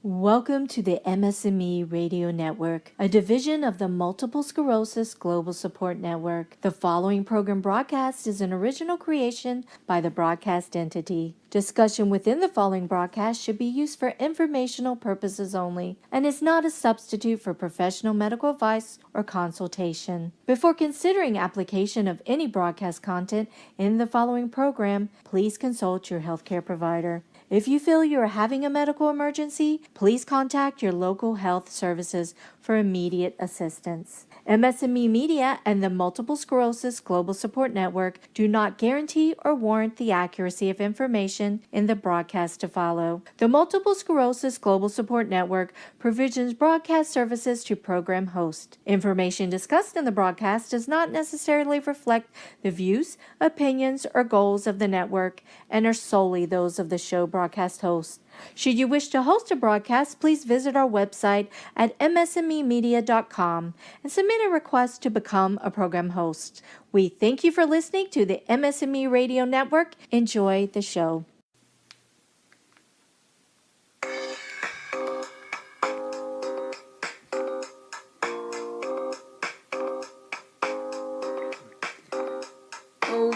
Welcome to the MS&Me Radio Network, a division of the Multiple Sclerosis Global Support Network. The following program broadcast is an original creation by the broadcast entity. Discussion within the following broadcast should be used for informational purposes only and is not a substitute for professional medical advice or consultation. Before considering application of any broadcast content in the following program, please consult your healthcare provider. If you feel you are having a medical emergency, please contact your local health services for immediate assistance. MS&Me Media and the Multiple Sclerosis Global Support Network do not guarantee or warrant the accuracy of information in the broadcast to follow. The Multiple Sclerosis Global Support Network provisions broadcast services to program hosts. Information discussed in the broadcast does not necessarily reflect the views, opinions, or goals of the network and are solely those of the show broadcast host. Should you wish to host a broadcast, please visit our website at msmemedia.com and submit a request to become a program host. We thank you for listening to the MS&Me Radio Network. Enjoy the show.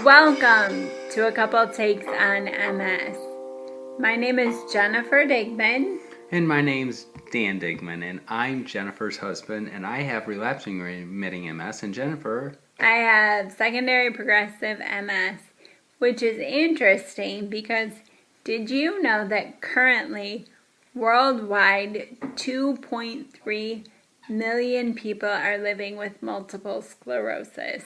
Welcome to A Couple Takes on MS. My name is Jennifer Digman. And my name's Dan Digman, and I'm Jennifer's husband, and I have relapsing remitting MS, and Jennifer... I have secondary progressive MS, which is interesting because did you know that currently, worldwide, 2.3 million people are living with multiple sclerosis?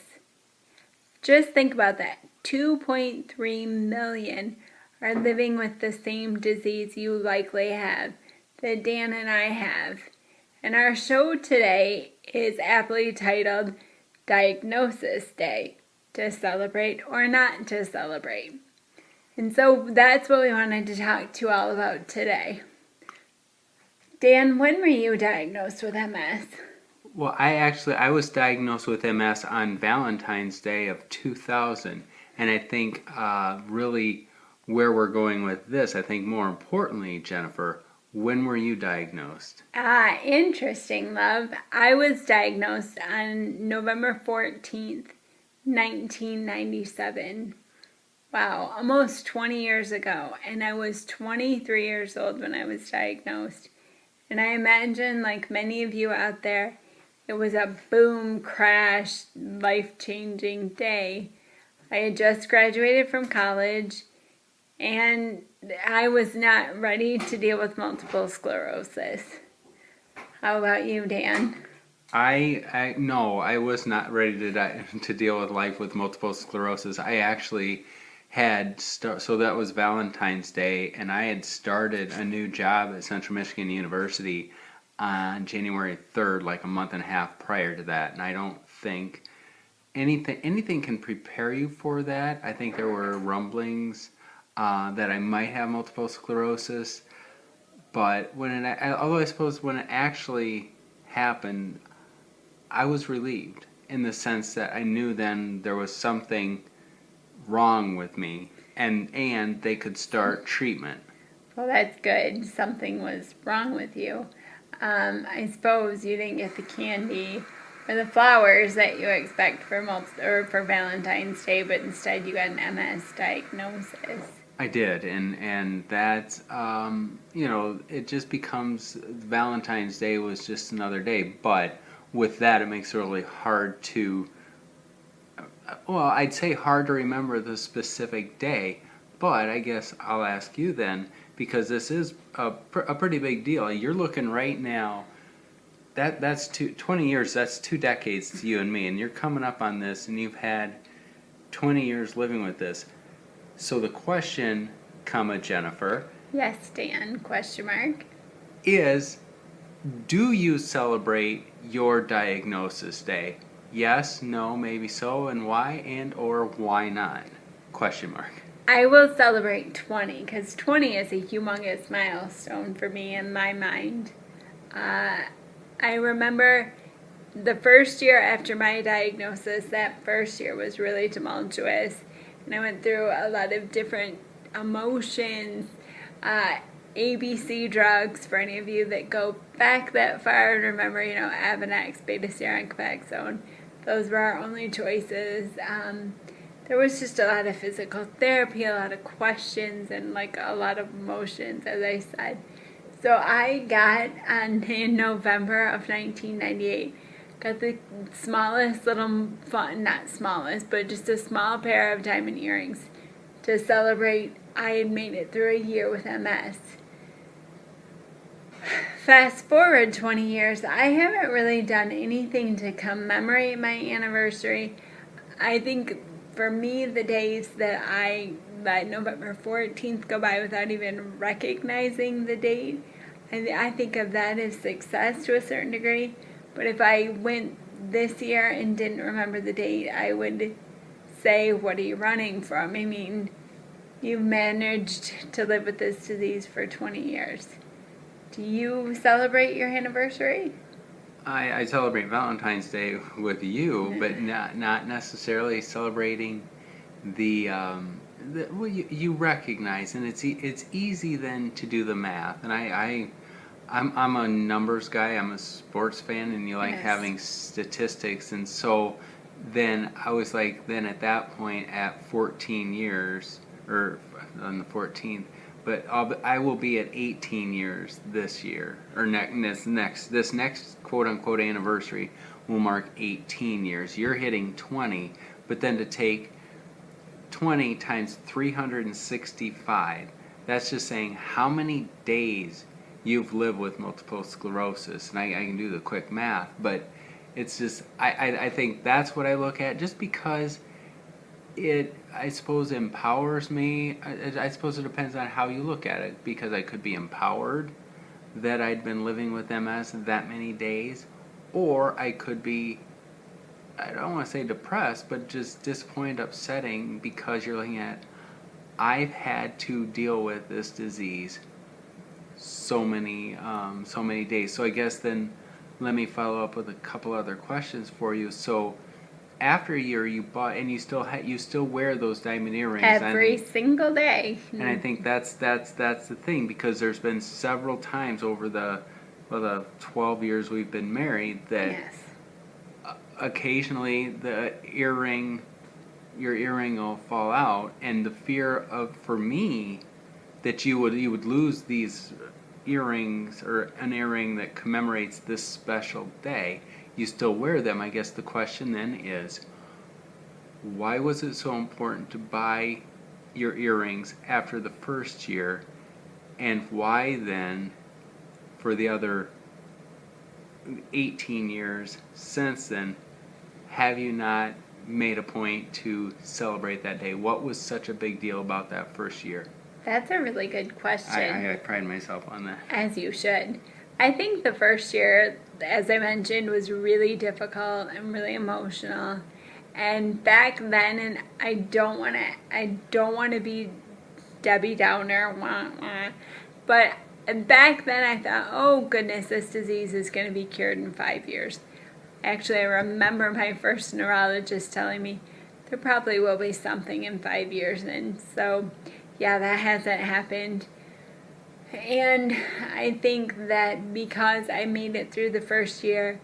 Just think about that. 2.3 million are living with the same disease you likely have, that Dan and I have. And our show today is aptly titled Diagnosis Day, to celebrate or not to celebrate. And so that's what we wanted to talk to you all about today. Dan, when were you diagnosed with MS? Well, I was diagnosed with MS on Valentine's Day of 2000, and I think really where we're going with this, I think more importantly, Jennifer, when were you diagnosed? Interesting, love. I was diagnosed on November 14th, 1997. Wow, almost 20 years ago. And I was 23 years old when I was diagnosed. And I imagine, like many of you out there, it was a boom, crash, life-changing day. I had just graduated from college, and I was not ready to deal with multiple sclerosis. How about you, Dan? No, I was not ready to deal with life with multiple sclerosis. I actually had so that was Valentine's Day, and I had started a new job at Central Michigan University on January 3rd, like a month and a half prior to that. And I don't think anything can prepare you for that. I think there were rumblings that I might have multiple sclerosis, but although I suppose when it actually happened, I was relieved in the sense that I knew then there was something wrong with me, and they could start treatment. Well, that's good. Something was wrong with you. I suppose you didn't get the candy or the flowers that you expect for Valentine's Day, but instead you got an MS diagnosis. I did, and that, it just becomes, Valentine's Day was just another day, but with that it makes it really hard to, I'd say hard to remember the specific day, but I guess I'll ask you then, because this is a pretty big deal. You're looking right now, that's 20 years, that's 2 decades to you and me, and you're coming up on this, and you've had 20 years living with this. So the question, Jennifer. Yes, Dan, ? Is, do you celebrate your diagnosis day? Yes, no, maybe so, and why, and or why not? ? I will celebrate 20, because 20 is a humongous milestone for me in my mind. I remember the first year after my diagnosis, that first year was really tumultuous. And I went through a lot of different emotions. ABC drugs for any of you that go back that far and remember, Avonex, beta-serine, Copaxone. Those were our only choices. There was just a lot of physical therapy, a lot of questions, and like a lot of emotions, as I said. So I got in November of 1998, got the smallest little, not smallest, but just a small pair of diamond earrings to celebrate I had made it through a year with MS. Fast forward 20 years, I haven't really done anything to commemorate my anniversary. I think for me, the days that I let November 14th go by without even recognizing the date, I think of that as success to a certain degree. But if I went this year and didn't remember the date, I would say, what are you running from? I mean, you've managed to live with this disease for 20 years. Do you celebrate your anniversary? I celebrate Valentine's Day with you, but not necessarily celebrating well, you recognize, and it's easy then to do the math. And I'm a numbers guy. I'm a sports fan, and you like having statistics. And so then I was like, then at that point, at 14 years, or on the 14th, but I will be at 18 years this year, or this next quote unquote anniversary will mark 18 years. You're hitting 20, but then to take 20 times 365, that's just saying how many days you've lived with multiple sclerosis. And I can do the quick math, but it's just, I think that's what I look at, just because it, I suppose, empowers me. I suppose it depends on how you look at it, because I could be empowered that I'd been living with MS that many days, or I could be, I don't want to say depressed, but just disappointed, upsetting, because you're looking at, I've had to deal with this disease so many days. So I guess then let me follow up with a couple other questions for you. So after a year, you bought, and you still wear those diamond earrings every single day. And I think that's the thing, because there's been several times over the 12 years we've been married that occasionally your earring will fall out, and the fear of, for me, that you would lose these earrings, or an earring that commemorates this special day. You still wear them. I guess the question then is, why was it so important to buy your earrings after the first year, and why then for the other 18 years since then have you not made a point to celebrate that day? What was such a big deal about that first year? That's a really good question. I pride myself on that. As you should. I think the first year, as I mentioned, was really difficult and really emotional. And back then, and I don't want to be Debbie Downer, but back then I thought, oh goodness, this disease is going to be cured in 5 years. Actually, I remember my first neurologist telling me there probably will be something in 5 years, and so yeah, that hasn't happened. And I think that because I made it through the first year,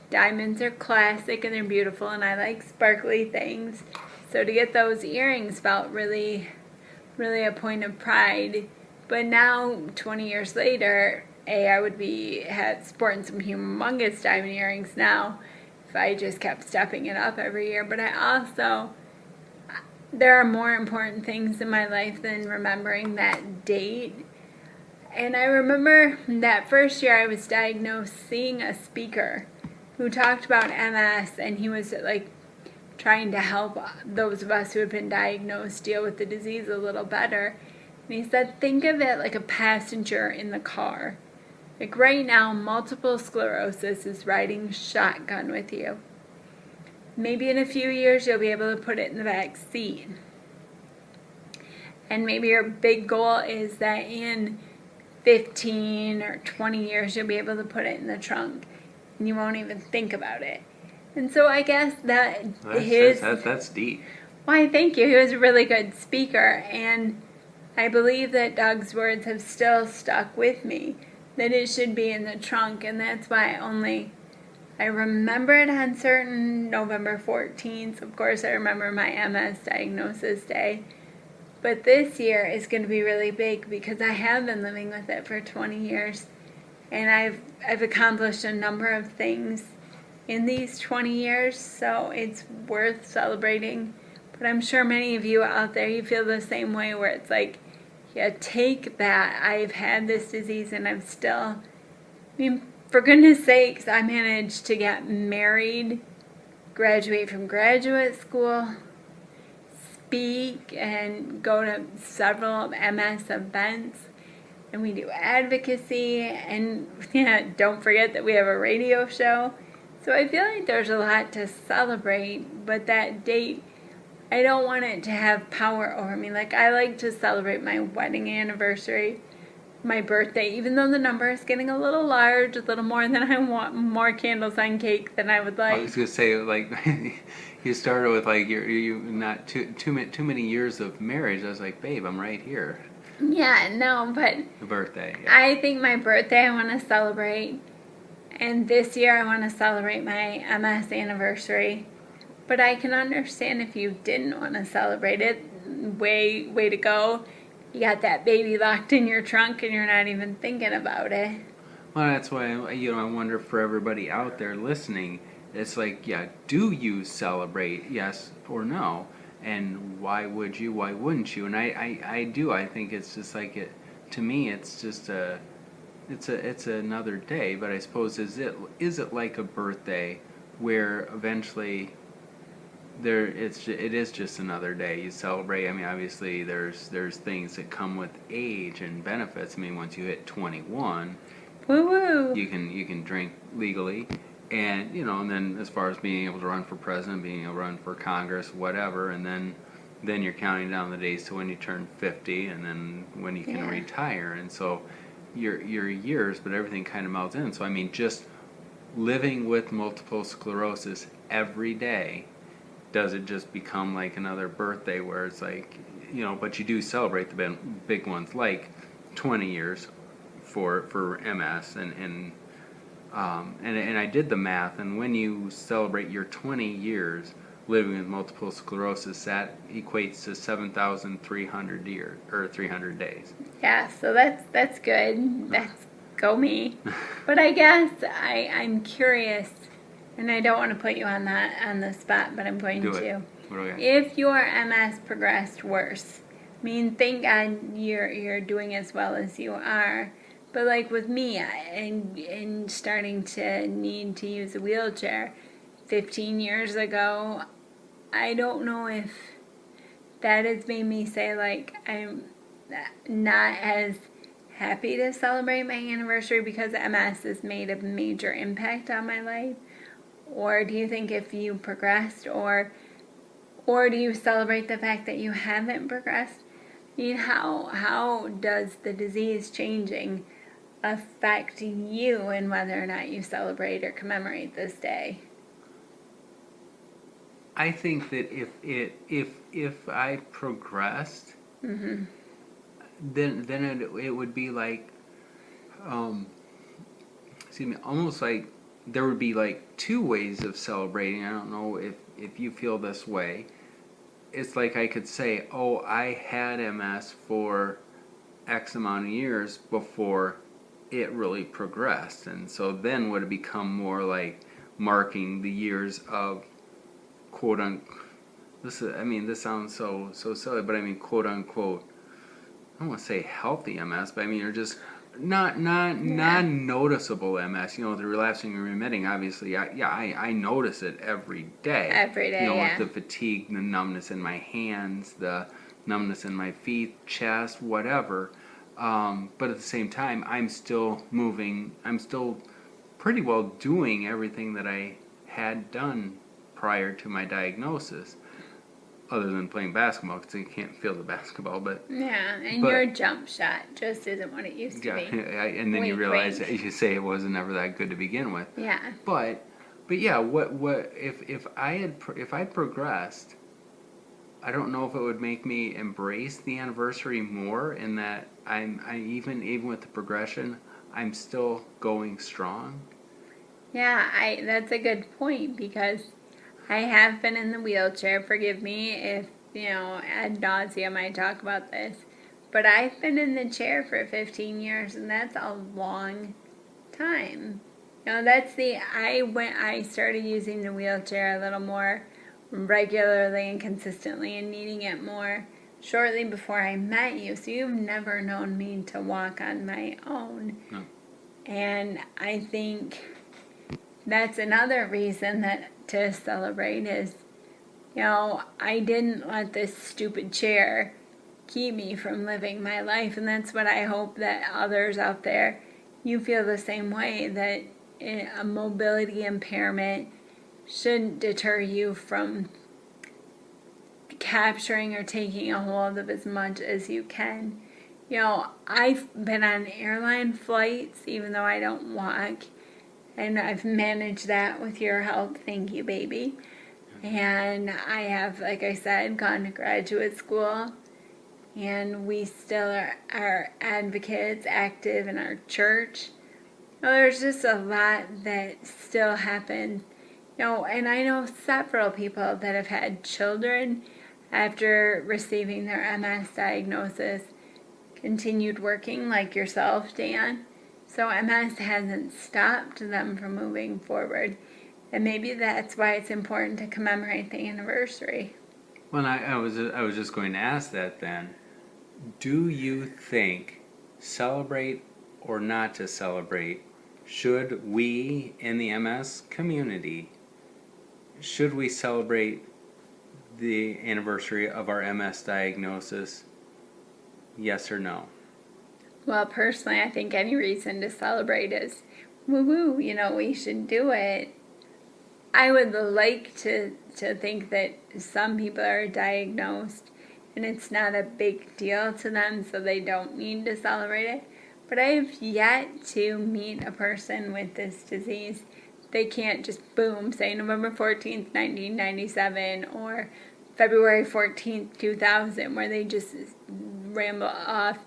diamonds are classic and they're beautiful, and I like sparkly things. So to get those earrings felt really, really a point of pride. But now, 20 years later, I would be sporting some humongous diamond earrings now if I just kept stepping it up every year. But there are more important things in my life than remembering that date. And I remember that first year I was diagnosed, seeing a speaker who talked about MS, and he was like trying to help those of us who had been diagnosed deal with the disease a little better. And he said, think of it like a passenger in the car. Like right now, multiple sclerosis is riding shotgun with you. Maybe in a few years you'll be able to put it in the back seat. And maybe your big goal is that in 15 or 20 years you'll be able to put it in the trunk and you won't even think about it. And so I guess that's deep. Why, thank you. He was a really good speaker, and I believe that Doug's words have still stuck with me, that it should be in the trunk, and that's why I remember it on certain November 14th. Of course, I remember my MS diagnosis day. But this year is going to be really big because I have been living with it for 20 years. And I've accomplished a number of things in these 20 years, so it's worth celebrating. But I'm sure many of you out there, you feel the same way, where it's like, yeah, take that. I've had this disease and I'm still, I mean, for goodness sakes, I managed to get married, graduate from graduate school, speak, and go to several MS events. And we do advocacy, and don't forget that we have a radio show. So I feel like there's a lot to celebrate, but that date, I don't want it to have power over me. Like, I like to celebrate my wedding anniversary, my birthday, even though the number is getting a little large, a little more than I want, more candles on cake than I would like. I was gonna say, like, you started with like you not too many years of marriage. I was like, babe, I'm right here. Yeah, no, but The birthday. Yeah. I think my birthday I want to celebrate, and this year I want to celebrate my MS anniversary. But I can understand if you didn't want to celebrate it. Way to go. You got that baby locked in your trunk and you're not even thinking about it. Well, that's why I wonder for everybody out there listening. It's like, yeah, do you celebrate? Yes or no? And why would you? Why wouldn't you? And I do. I think it's just like it. To me, it's just it's another day. But I suppose is it like a birthday where eventually it is just another day you celebrate. I mean, obviously there's things that come with age and benefits. I mean, once you hit 21, Woo woo. you can drink legally, and and then as far as being able to run for president, being able to run for Congress, whatever, and then you're counting down the days to when you turn 50, and then when you can retire, and so your years, but everything kind of melts in. So I mean, just living with multiple sclerosis every day, does it just become like another birthday where it's like, but you do celebrate the big ones, like 20 years for MS, and I did the math, and when you celebrate your 20 years living with multiple sclerosis, that equates to 7,300 years, or 300 days. Yeah, so that's good. That's go me. But I guess I'm curious, and I don't want to put you on the spot, but I'm going Do to. it. What do I got? If your MS progressed worse, I mean, thank God you're doing as well as you are. But like with me, and starting to need to use a wheelchair 15 years ago, I don't know if that has made me say, like, I'm not as happy to celebrate my anniversary because MS has made a major impact on my life. Or do you think if you progressed, or do you celebrate the fact that you haven't progressed? I mean, how does the disease changing affect you and whether or not you celebrate or commemorate this day? I think that if I progressed, then it would be like, almost like there would be like two ways of celebrating. I don't know if you feel this way. It's like I could say, oh, I had MS for X amount of years before it really progressed, and so then would it become more like marking the years of quote unquote, this sounds so silly, but I mean quote unquote, I don't want to say healthy MS, but I mean, you're just not non-noticeable MS. The relapsing and remitting, obviously, I notice it every day. Every day, with the fatigue, the numbness in my hands, the numbness in my feet, chest, whatever. But at the same time, I'm still moving. I'm still pretty well doing everything that I had done prior to my diagnosis, other than playing basketball, because you can't feel the basketball. But your jump shot just isn't what it used to be. And then you realize that you say it wasn't ever that good to begin with. Yeah. But yeah, what if I progressed? I don't know if it would make me embrace the anniversary more in that I even with the progression, I'm still going strong. Yeah, that's a good point because I have been in the wheelchair. Forgive me if, ad nauseum I talk about this. But I've been in the chair for 15 years and that's a long time. I started using the wheelchair a little more regularly and consistently and needing it more shortly before I met you. So you've never known me to walk on my own. No. And I think that's another reason that to celebrate is, I didn't let this stupid chair keep me from living my life. And that's what I hope that others out there, you feel the same way, that a mobility impairment shouldn't deter you from capturing or taking a hold of as much as you can. I've been on airline flights even though I don't walk, and I've managed that with your help. Thank you, baby. And I have, like I said, gone to graduate school, and we still are advocates, active in our church. There's just a lot that still happens. And I know several people that have had children after receiving their MS diagnosis, continued working like yourself, Dan. So MS hasn't stopped them from moving forward. And maybe that's why it's important to commemorate the anniversary. Well, I was just going to ask that then. Do you think celebrate or not to celebrate? Should we in the MS community, should we celebrate the anniversary of our MS diagnosis? Yes or no? Well, personally, I think any reason to celebrate is woo-woo, we should do it. I would like to think that some people are diagnosed and it's not a big deal to them, so they don't need to celebrate it. But I have yet to meet a person with this disease. They can't just boom say November 14th, 1997 or February 14th, 2000, where they just ramble off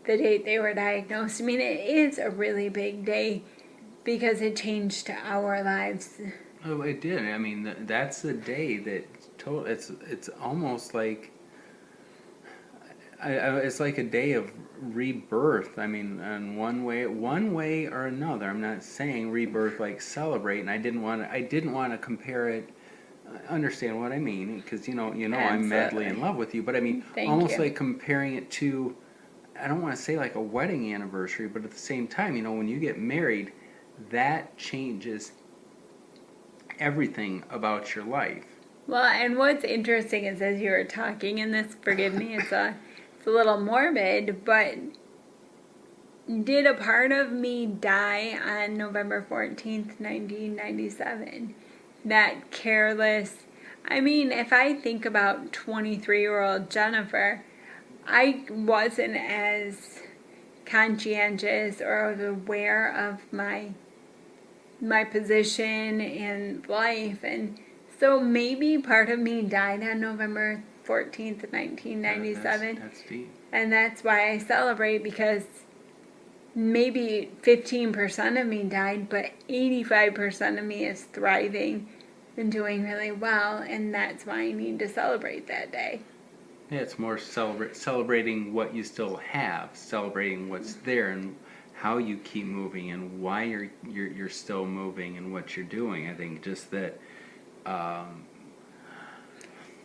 the date they were diagnosed. I mean, it is a really big day because it changed our lives. Oh, it did. I mean, that's the day that it's almost like it's like a day of rebirth. I mean, in one way or another. I'm not saying rebirth like celebrate, and I didn't want to compare it. Understand what I mean? Because I'm madly in love with you, but I mean, almost like comparing it to, I don't want to say like a wedding anniversary, but at the same time, when you get married, that changes everything about your life. Well, and what's interesting is as you were talking, and this, forgive me, it's a little morbid, but did a part of me die on November 14th, 1997? That careless, I mean, if I think about 23-year-old Jennifer, I wasn't as conscientious or aware of my position in life, and so maybe part of me died on November 14th, 1997. That's deep. And that's why I celebrate, because maybe 15% of me died, but 85% of me is thriving and doing really well, and that's why I need to celebrate that day. Yeah, it's more celebrating what you still have, celebrating what's there, and how you keep moving, and why you're still moving, and what you're doing. I think just that.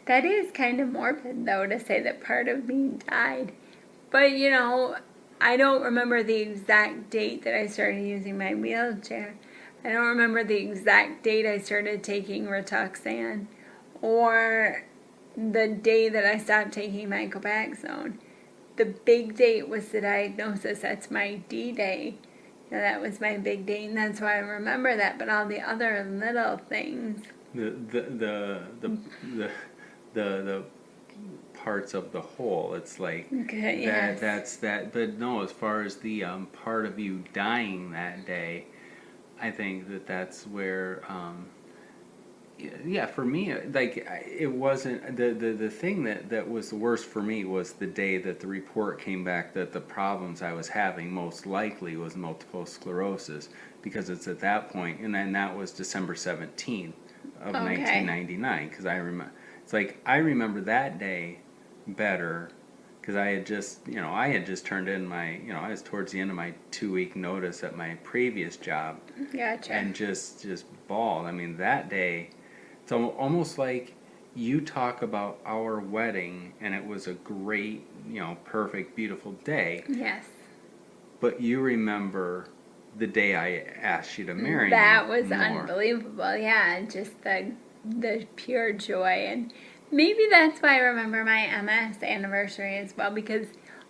That is kind of morbid, though, to say that part of me died. But, I don't remember the exact date that I started using my wheelchair. I don't remember the exact date I started taking Rituxan, or the day that I stopped taking Mycobaxone. The big date was the diagnosis. That's my D-Day. That was my big date, and that's why I remember that. But all the other little things. The parts of the whole. It's like okay, that. Yes. That's that. But no, as far as the part of you dying that day, I think that's where Yeah, for me, it wasn't the thing that was the worst for me was the day that the report came back that the problems I was having most likely was multiple sclerosis, because it's at that point, and then that was December 17th of Okay. 1999. Because it's like I remember that day better, because I had just turned in I was towards the end of my 2 week notice at my previous job, Gotcha. and just bawled. I mean, that day, it's almost like you talk about our wedding and it was a great, perfect, beautiful day, Yes. but you remember the day I asked you to marry That me was more. unbelievable. Yeah, just the pure joy, and maybe that's why I remember my MS anniversary as well, because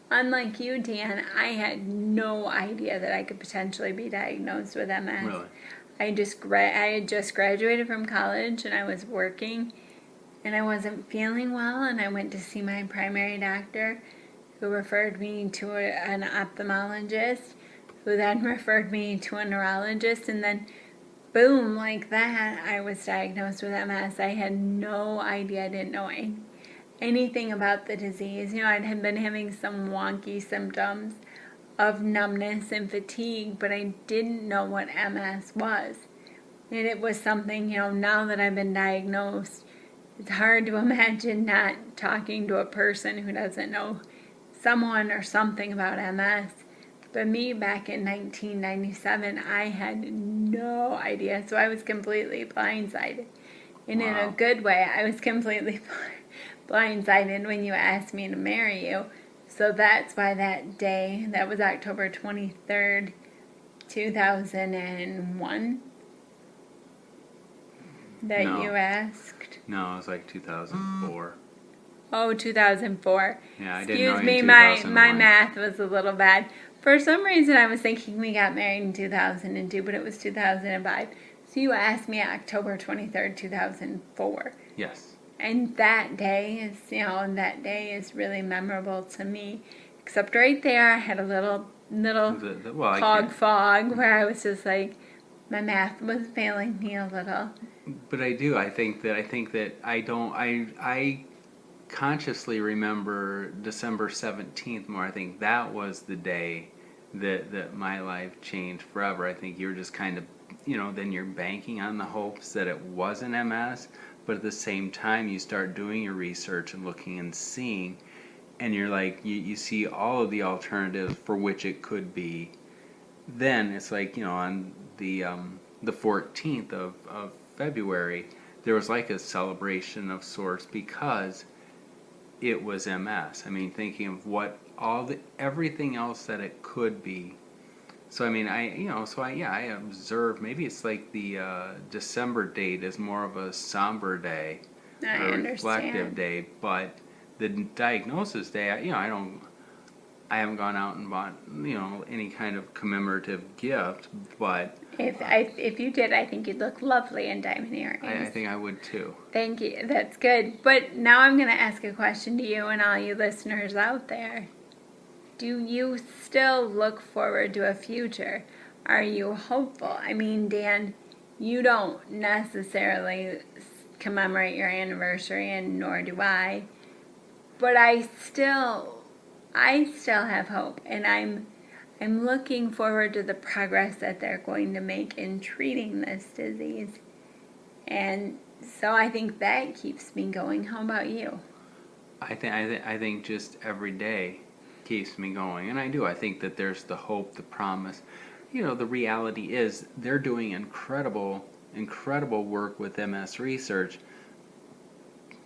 unlike you, Dan, I had no idea that I could potentially be diagnosed with MS. Really? I had just graduated from college and I was working and I wasn't feeling well, and I went to see my primary doctor, who referred me to an ophthalmologist, who then referred me to a neurologist, and then boom, like that, I was diagnosed with MS. I had no idea. I didn't know anything about the disease. I had been having some wonky symptoms of numbness and fatigue, but I didn't know what MS was. And it was something, now that I've been diagnosed, it's hard to imagine not talking to a person who doesn't know someone or something about MS. But me, back in 1997, I had no idea. So I was completely blindsided. And in a Wow. good way, I was completely blindsided when you asked me to marry you. So that's why that day, that was October 23rd, 2001, that No. you asked. No, it was like 2004. Oh, 2004. Yeah, I didn't know Excuse you me, in my 2001. math was a little bad. For some reason, I was thinking we got married in 2002, but it was 2005. So you asked me October 23rd, 2004. Yes. And that day is really memorable to me. Except right there, I had a little Well, I cog can't. fog where I was just like, my math was failing me a little. But I do. I think that I don't. I consciously remember December 17th more. I think that was the day that my life changed forever. I think you're just kind of, then you're banking on the hopes that it wasn't MS, but at the same time you start doing your research and looking and seeing, and you're like, you see all of the alternatives for which it could be. Then it's like, on the 14th of February, there was like a celebration of sorts, because it was MS. I mean, thinking of what everything else that it could be. So I mean, I observe. Maybe it's like the December date is more of a somber day, I a reflective understand. day, but the diagnosis day, I haven't gone out and bought any kind of commemorative gift, but If you did, I think you'd look lovely in diamond earrings. I think I would too. Thank you. That's good. But now I'm going to ask a question to you and all you listeners out there. Do you still look forward to a future? Are you hopeful? I mean, Dan, you don't necessarily commemorate your anniversary, and nor do I. But I still have hope, and I'm looking forward to the progress that they're going to make in treating this disease. And so I think that keeps me going. How about you? I think just every day keeps me going, and I do. I think that there's the hope, the promise. The reality is they're doing incredible work with MS research.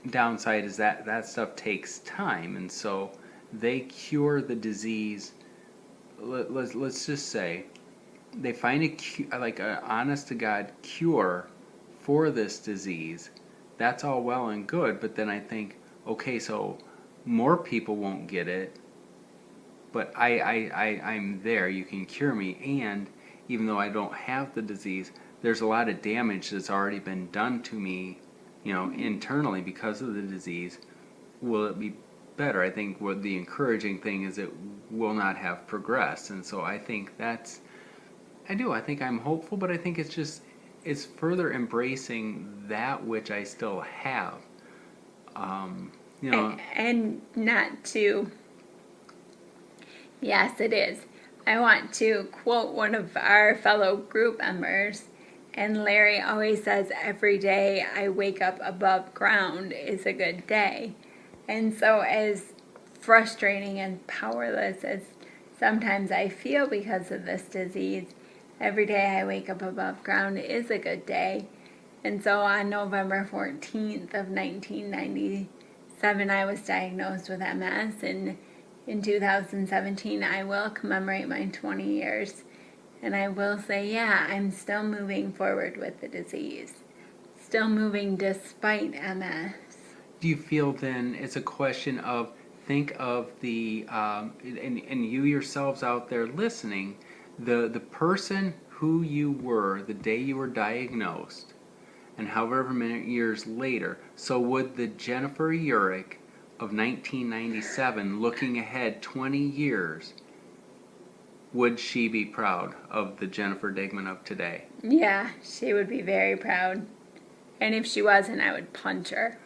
Downside is that stuff takes time, and so they cure the disease. Let's just say they find like a honest to God cure for this disease. That's all well and good, but then I think, okay, so more people won't get it, but I'm there. You can cure me, and even though I don't have the disease, there's a lot of damage that's already been done to me, internally because of the disease. Will it be better? I think what the encouraging thing is, it will not have progressed, and so I think I think I'm hopeful, but I think it's just it's further embracing that which I still have. You know, And not to, yes, it is. I want to quote one of our fellow group members, and Larry always says, every day I wake up above ground is a good day. And so, as frustrating and powerless as sometimes I feel because of this disease, every day I wake up above ground is a good day. And so on November 14th of 1997, I was diagnosed with MS, and in 2017, I will commemorate my 20 years. And I will say, yeah, I'm still moving forward with the disease. Still moving despite MS. do you feel then it's a question of think of the and you yourselves out there listening, the person who you were the day you were diagnosed, and however many years later. So would the Jennifer Urick of 1997, looking ahead 20 years, would she be proud of the Jennifer Digman of today? Yeah, she would be very proud. And if she wasn't, I would punch her.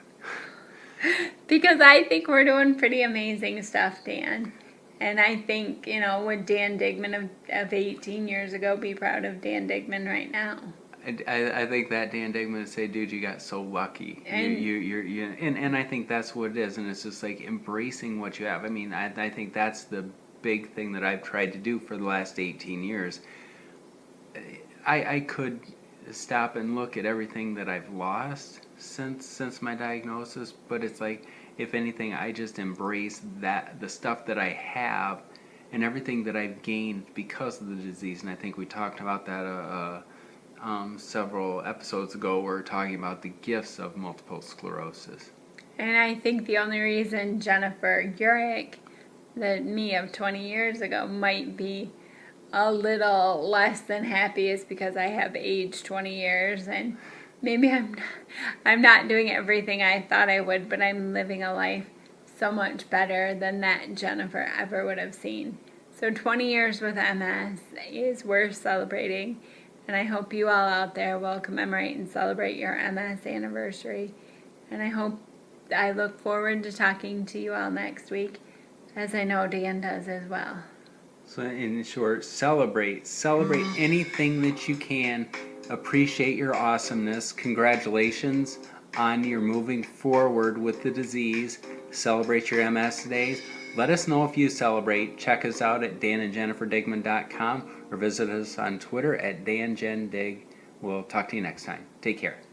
Because I think we're doing pretty amazing stuff, Dan. And I think, would Dan Digman of 18 years ago be proud of Dan Digman right now? I think that Dan Digman would say, dude, you got so lucky. And- And I think that's what it is. And it's just like embracing what you have. I mean, I think that's the big thing that I've tried to do for the last 18 years. I could stop and look at everything that I've lost since my diagnosis, but it's like, if anything, I just embrace that, the stuff that I have and everything that I've gained because of the disease. And I think we talked about that several episodes ago. We're talking about the gifts of multiple sclerosis. And I think the only reason Jennifer Urick, the me of 20 years ago, might be a little less than happy is because I have aged 20 years, and maybe I'm not doing everything I thought I would, but I'm living a life so much better than that Jennifer ever would have seen. So 20 years with MS is worth celebrating, and I hope you all out there will commemorate and celebrate your MS anniversary. And I look forward to talking to you all next week, as I know Dan does as well. So in short, celebrate anything that you can. Appreciate your awesomeness. Congratulations on your moving forward with the disease. Celebrate your MS days. Let us know if you celebrate. Check us out at danandjenniferdigman.com or visit us on Twitter at danjendig. We'll talk to you next time. Take care.